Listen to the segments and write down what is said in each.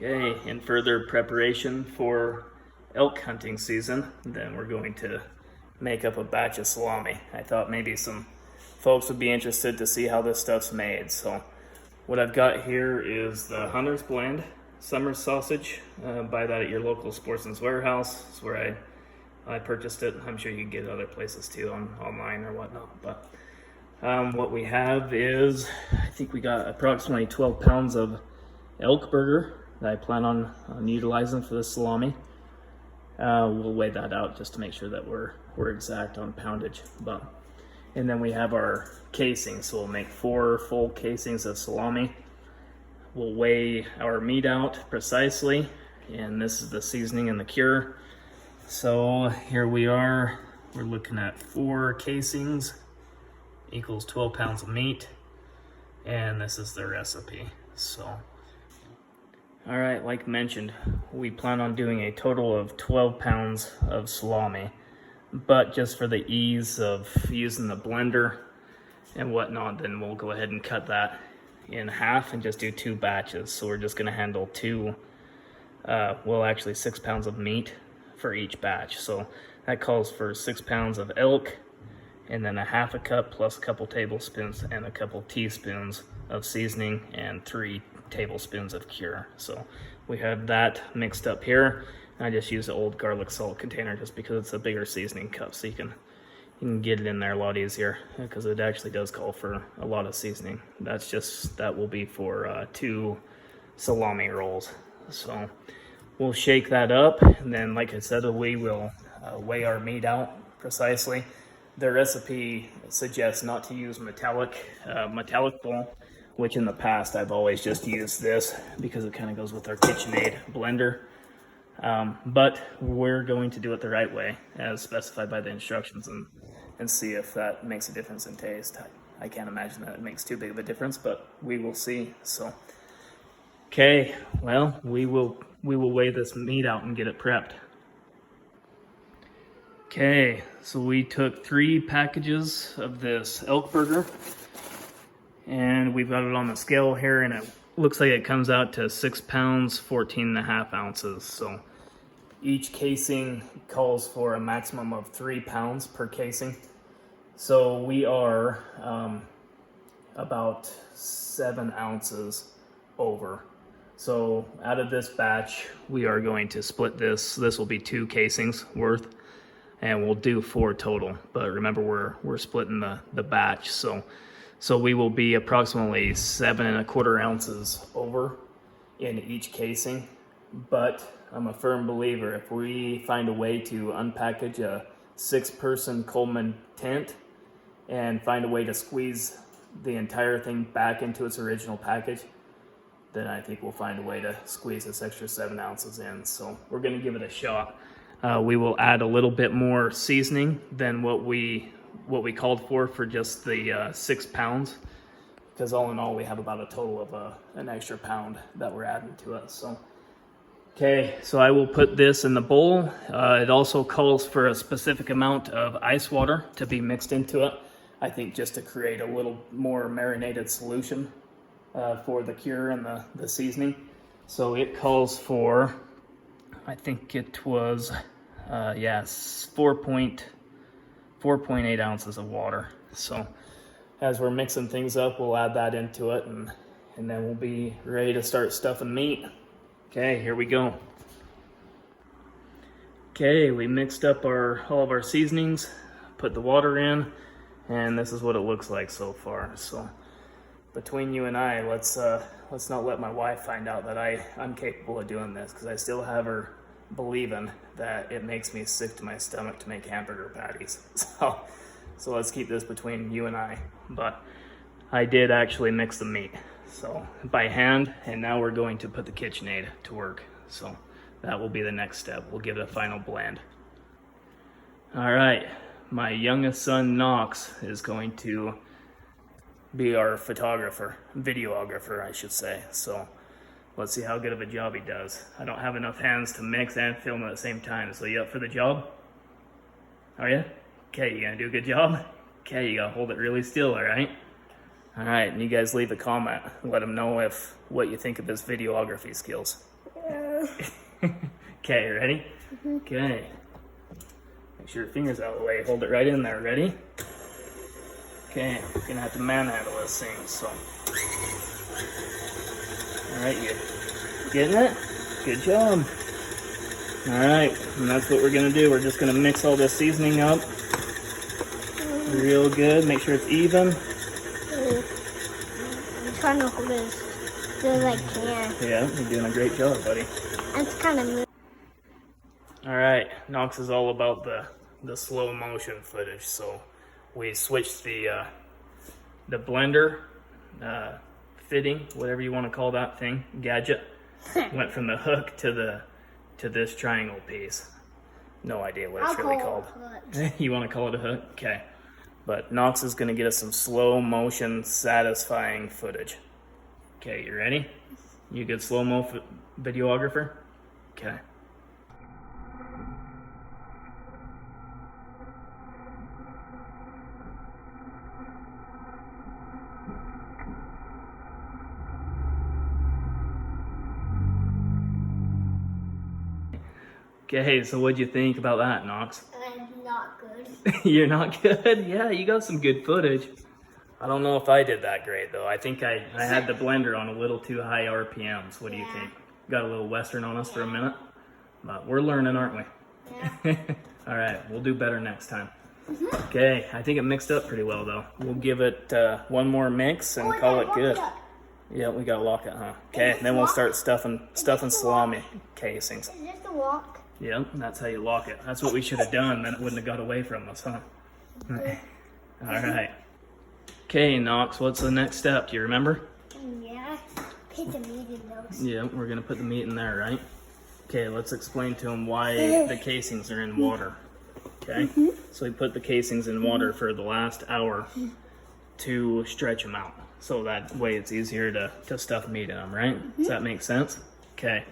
Okay, in further preparation for elk hunting season, then we're going to make up a batch of salami. I thought maybe some folks would be interested to see how this stuff's made. So what I've got here is the Hunter's Blend summer sausage. Buy that at your local Sportsman's Warehouse. It's where I purchased it. I'm sure you can get it other places too, online or whatnot. But what we have is, I think we got approximately 12 pounds of elk burger that I plan on utilizing for the salami. We'll weigh that out just to make sure that we're exact on poundage. And then we have our casing, so we'll make 4 full casings of salami. We'll weigh our meat out precisely, and this is the seasoning and the cure. So here we are, we're looking at 4 casings equals 12 pounds of meat, and this is the recipe. So all right, like mentioned, we plan on doing a total of 12 pounds of salami, but just for the ease of using the blender and whatnot, then we'll go ahead and cut that in half and just do 2 batches. So we're just gonna handle 6 pounds of meat for each batch. So that calls for 6 pounds of elk, and then a half a cup plus a couple tablespoons and a couple teaspoons of seasoning and 3 tablespoons of cure. So we have that mixed up here. I just use the old garlic salt container just because it's a bigger seasoning cup, so you can get it in there a lot easier, because it actually does call for a lot of seasoning. That will be for 2 salami rolls. So we'll shake that up, and then like I said, we will weigh our meat out precisely. The recipe suggests not to use metallic bowl, which in the past I've always just used this because it kind of goes with our KitchenAid blender. But we're going to do it the right way as specified by the instructions and see if that makes a difference in taste. I can't imagine that it makes too big of a difference, but we will see. So, okay, well, we will weigh this meat out and get it prepped. Okay, so we took 3 packages of this elk burger, and we've got it on the scale here, and it looks like it comes out to 6 pounds, 14.5 ounces. So each casing calls for a maximum of 3 pounds per casing. So we are about 7 ounces over. So out of this batch, we are going to split this. This will be 2 casings worth, and we'll do 4 total. But remember, we're splitting the batch. So we will be approximately 7.25 ounces over in each casing. But I'm a firm believer, if we find a way to unpackage a 6-person Coleman tent and find a way to squeeze the entire thing back into its original package, then I think we'll find a way to squeeze this extra 7 ounces in. So we're gonna give it a shot. We will add a little bit more seasoning than what we called for just the 6 pounds, because all in all we have about a total of an extra pound that we're adding to it. So okay, so I will put this in the bowl. It also calls for a specific amount of ice water to be mixed into it, I think just to create a little more marinated solution for the cure and the seasoning. So it calls for, I think it was 4.8 ounces of water. So as we're mixing things up, we'll add that into it, and then we'll be ready to start stuffing meat. Okay, here we go. Okay, we mixed up all of our seasonings, put the water in, and this is what it looks like so far. So between you and I, let's not let my wife find out that I'm capable of doing this, because I still have her believing that it makes me sick to my stomach to make hamburger patties. So let's keep this between you and I. But I did actually mix the meat, so by hand, and now we're going to put the KitchenAid to work. So that will be the next step. We'll give it a final blend. All right, my youngest son Knox is going to be our videographer, I should say. So let's see how good of a job he does. I don't have enough hands to mix and film at the same time. So you up for the job? Are you? Okay, you gonna do a good job? Okay, you gotta hold it really still, all right? All right, and you guys leave a comment. Let him know what you think of his videography skills. Okay, ready? Okay. Make sure your finger's out of the way. Hold it right in there. Ready? Okay, you're gonna have to manhandle this thing, so. Alright, you getting it? Good job. Alright, and that's what we're gonna do. We're just gonna mix all this seasoning up real good. Make sure it's even. I'm trying to hold it as good as I can. Yeah, you're doing a great job, buddy. It's kind of moving. Alright, Knox is all about the slow motion footage, so we switched the blender fitting, whatever you want to call that thing, gadget. Went from the hook to this triangle piece. No idea what it's really called. You want to call it a hook? Okay. But Knox is going to get us some slow motion, satisfying footage. Okay, you ready? You a good slow-mo videographer? Okay. Okay, so what'd you think about that, Knox? I'm not good. You're not good? Yeah, you got some good footage. I don't know if I did that great, though. I think I had the blender on a little too high RPMs. What do you think? Got a little Western on us for a minute? But we're learning, aren't we? Yeah. All right, we'll do better next time. Okay, I think it mixed up pretty well, though. We'll give it one more mix and call it good. Yeah, we gotta lock it, huh? Okay, then we'll start stuffing salami casings. Is this the walk? Yep, that's how you lock it. That's what we should have done, then it wouldn't have got away from us, huh? All right. Okay, Knox, what's the next step? Do you remember? Yeah, put the meat in those. Yeah, we're gonna put the meat in there, right? Okay, let's explain to them why the casings are in water. Okay, so we put the casings in water for the last hour to stretch them out. So that way it's easier to stuff meat in them, right? Does that make sense? Okay.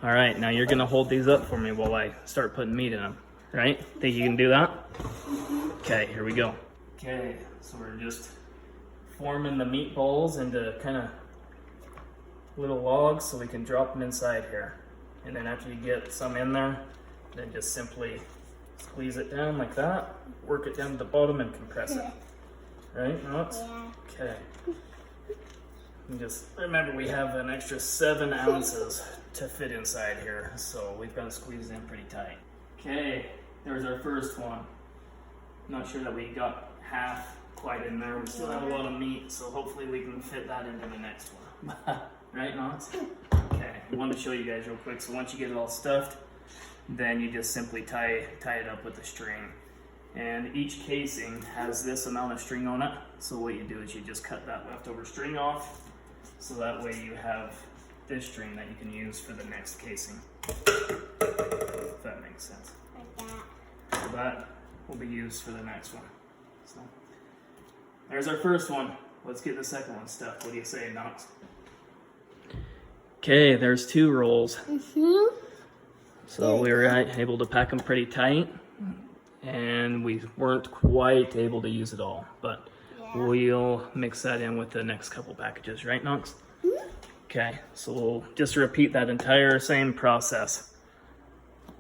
All right, now you're gonna hold these up for me while I start putting meat in them, right? Think you can do that? Okay, here we go. Okay, so we're just forming the meatballs into kind of little logs so we can drop them inside here. And then after you get some in there, then just simply squeeze it down like that, work it down to the bottom and compress it. Right, Knox? Yeah. Okay. And just remember we have an extra 7 ounces to fit inside here, so we've got to squeeze it in pretty tight. Okay, there's our first one. Not sure that we got half quite in there. We still have a lot of meat, so hopefully we can fit that into the next one. Right, Knox? Okay, I wanted to show you guys real quick. So once you get it all stuffed, then you just simply tie it up with a string. And each casing has this amount of string on it. So what you do is you just cut that leftover string off, so that way you have this string that you can use for the next casing. If that makes sense. Like that. So that will be used for the next one. So there's our first one. Let's get the second one stuffed. What do you say, Knox? Okay, there's 2 rolls. So we were able to pack them pretty tight, and we weren't quite able to use it all, but we'll mix that in with the next couple packages, right, Knox? Okay, so we'll just repeat that entire same process.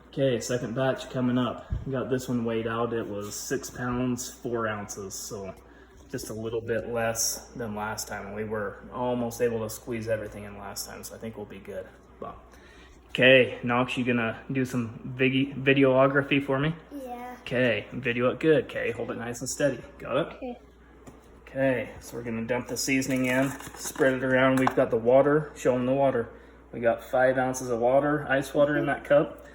Okay, second batch coming up. We got this one weighed out. It was 6 pounds, 4 ounces, so just a little bit less than last time. We were almost able to squeeze everything in last time, so I think we'll be good. But, okay, Knox, you gonna do some videography for me? Yeah. Okay, video it good. Okay, hold it nice and steady. Got it? Okay. Okay, so we're gonna dump the seasoning in, spread it around. We've got the water, show them the water. We got 5 ounces of water, ice water in that cup.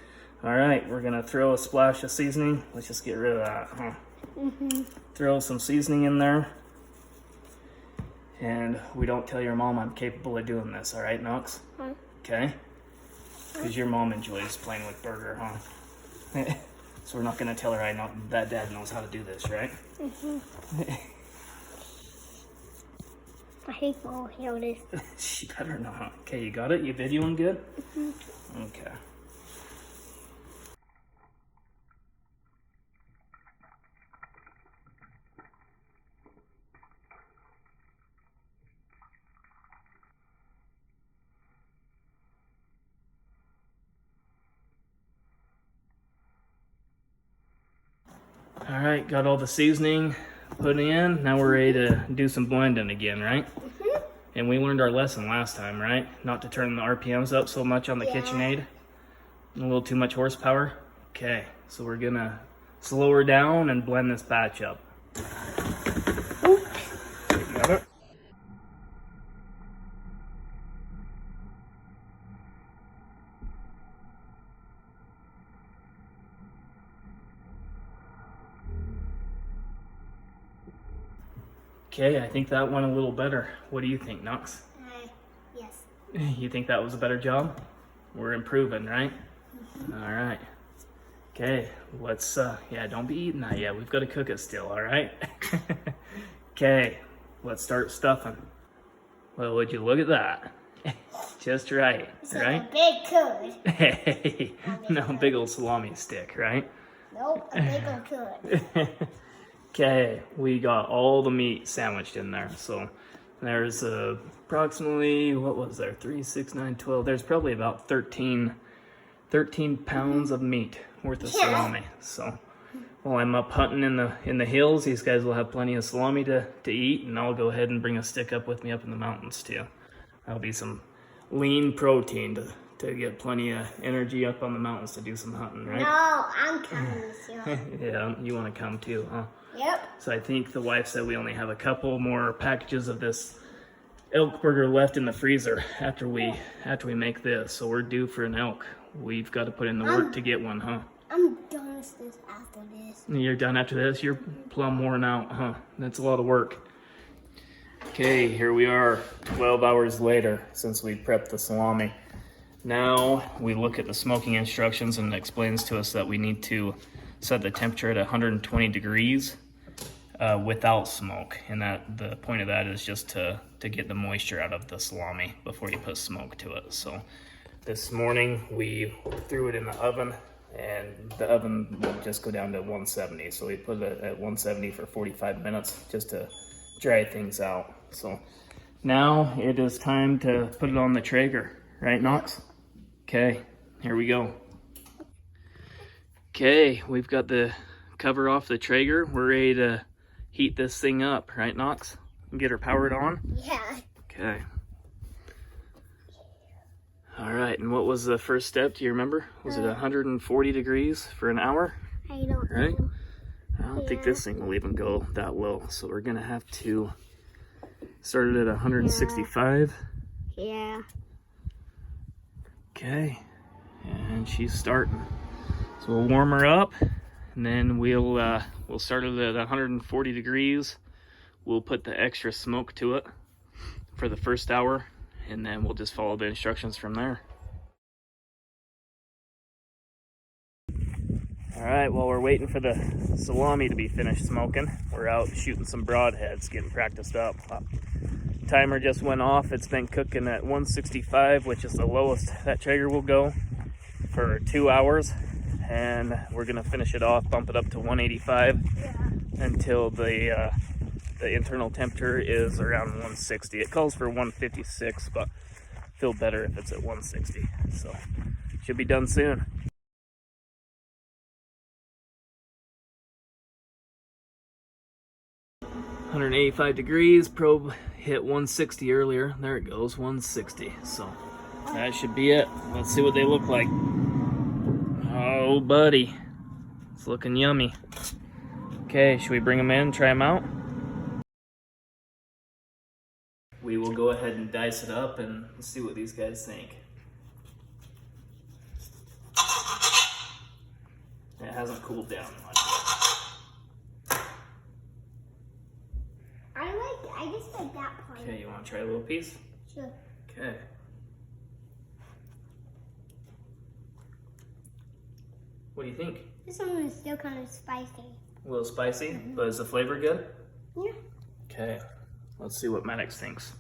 All right, we're gonna throw a splash of seasoning. Let's just get rid of that, huh? Throw some seasoning in there. And we don't tell your mom I'm capable of doing this, all right, Knox? Okay? Because your mom enjoys playing with Burger, huh? So we're not gonna tell her that Dad knows how to do this, right? I hate Mom hear this. She better not. Okay, you got it? You videoing good? Okay. All right, got all the seasoning put in. Now we're ready to do some blending again, right? And we learned our lesson last time, right? Not to turn the RPMs up so much on the KitchenAid. A little too much horsepower. Okay, so we're gonna slow her down and blend this batch up. Got it? Okay, I think that went a little better. What do you think, Knox? Yes. You think that was a better job? We're improving, right? All right. Okay, let's, yeah, don't be eating that yet. We've got to cook it still, all right? Okay, let's start stuffing. Well, would you look at that? Just right, It's right? like a big curd. Hey, no big old salami stick, right? Nope, a big old curd. Okay, we got all the meat sandwiched in there. So there's approximately, what was there? 3, 6, 9, 12. There's probably about 13 pounds of meat worth of salami. So while I'm up hunting in the hills, these guys will have plenty of salami to eat, and I'll go ahead and bring a stick up with me up in the mountains too. That'll be some lean protein to get plenty of energy up on the mountains to do some hunting, right? No, I'm coming this year. Yeah, you want to come too, huh? Yep. So I think the wife said we only have a couple more packages of this elk burger left in the freezer after we make this. So we're due for an elk. We've got to put in the work to get one, huh? I'm done with this after this. You're done after this? You're plumb worn out, huh? That's a lot of work. Okay, here we are 12 hours later since we prepped the salami. Now we look at the smoking instructions and it explains to us that we need to set the temperature at 120 degrees without smoke. And that the point of that is just to get the moisture out of the salami before you put smoke to it. So this morning we threw it in the oven, and the oven will just go down to 170. So we put it at 170 for 45 minutes just to dry things out. So now it is time to put it on the Traeger, right, Knox? Okay, here we go. Okay, we've got the cover off the Traeger. We're ready to heat this thing up, right, Knox? Get her powered on? Yeah. Okay. All right, and what was the first step? Do you remember? Was it 140 degrees for an hour? I don't Right? know. I don't think this thing will even go that low, so we're gonna have to start it at 165. Yeah. Okay, and she's starting. So we'll warm her up, and then we'll start it at 140 degrees. We'll put the extra smoke to it for the first hour, and then we'll just follow the instructions from there. All right, while we're waiting for the salami to be finished smoking, we're out shooting some broadheads, getting practiced up. Timer just went off. It's been cooking at 165, which is the lowest that Traeger will go, for 2 hours. And we're gonna finish it off, bump it up to 185 until the internal temperature is around 160. It calls for 156, but feel better if it's at 160. So should be done soon. 185 degrees, probe hit 160 earlier. There it goes, 160. So that should be it. Let's see what they look like. Oh, buddy, it's looking yummy. Okay, should we bring them in, try them out? We will go ahead and dice it up and see what these guys think. It hasn't cooled down much yet. I just like that part. Okay, you want to try a little piece? Sure. Okay. What do you think? This one is still kind of spicy. A little spicy, but is the flavor good? Yeah. Okay, let's see what Maddox thinks.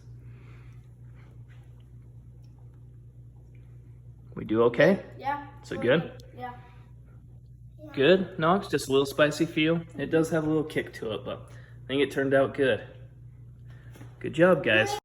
We do okay? Yeah. Is it good? Yeah. Good? Knox, just a little spicy feel. It does have a little kick to it, but I think it turned out good. Good job, guys.